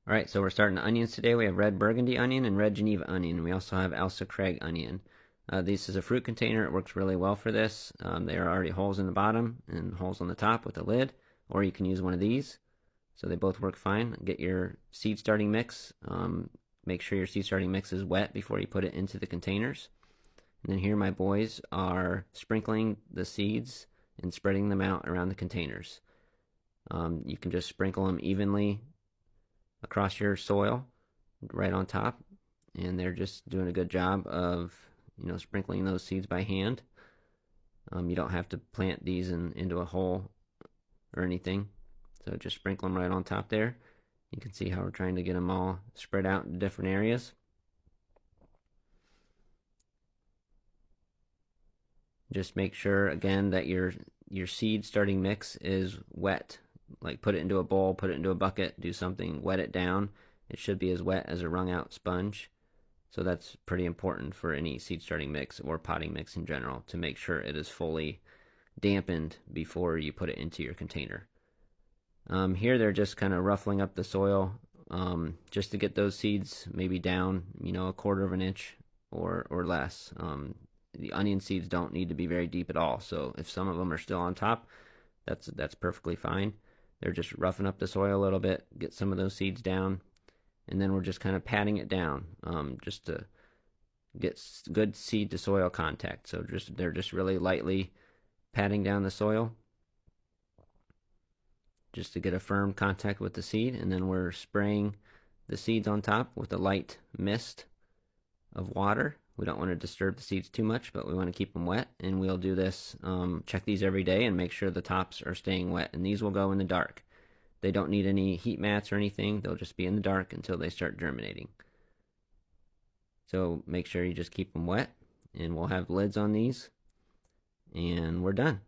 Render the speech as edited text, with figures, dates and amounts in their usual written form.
Alright, so we're starting the onions today. We have red burgundy onion and red Geneva onion. We also have Elsa Craig onion. This is a fruit container. It works really well for this. There are already holes in the bottom and holes on the top with a lid, or you can use one of these. So they both work fine. Get your seed starting mix. Make sure your seed starting mix is wet before you put it into the containers. And then here my boys are sprinkling the seeds and spreading them out around the containers. You can just sprinkle them evenly across your soil right on top, and they're just doing a good job of sprinkling those seeds by hand. You don't have to plant these into a hole or anything, so just sprinkle them right on top there. You can see how we're trying to get them all spread out in different areas. Just make sure again that your seed starting mix is wet. Like put it into a bowl, put it into a bucket, do something, wet it down. It should be as wet as a wrung out sponge. So that's pretty important for any seed starting mix or potting mix in general, to make sure it is fully dampened before you put it into your container. Here they're just kind of ruffling up the soil just to get those seeds maybe down, a quarter of an inch or less. The onion seeds don't need to be very deep at all, so if some of them are still on top, that's perfectly fine. They're just roughing up the soil a little bit, get some of those seeds down, and then we're just kind of patting it down, just to get good seed to soil contact. So they're just really lightly patting down the soil just to get a firm contact with the seed, and then we're spraying the seeds on top with a light mist of water. We don't want to disturb the seeds too much, but we want to keep them wet, and we'll do this, check these every day and make sure the tops are staying wet, and these will go in the dark. They don't need any heat mats or anything. They'll just be in the dark until they start germinating. So make sure you just keep them wet, and we'll have lids on these, and we're done.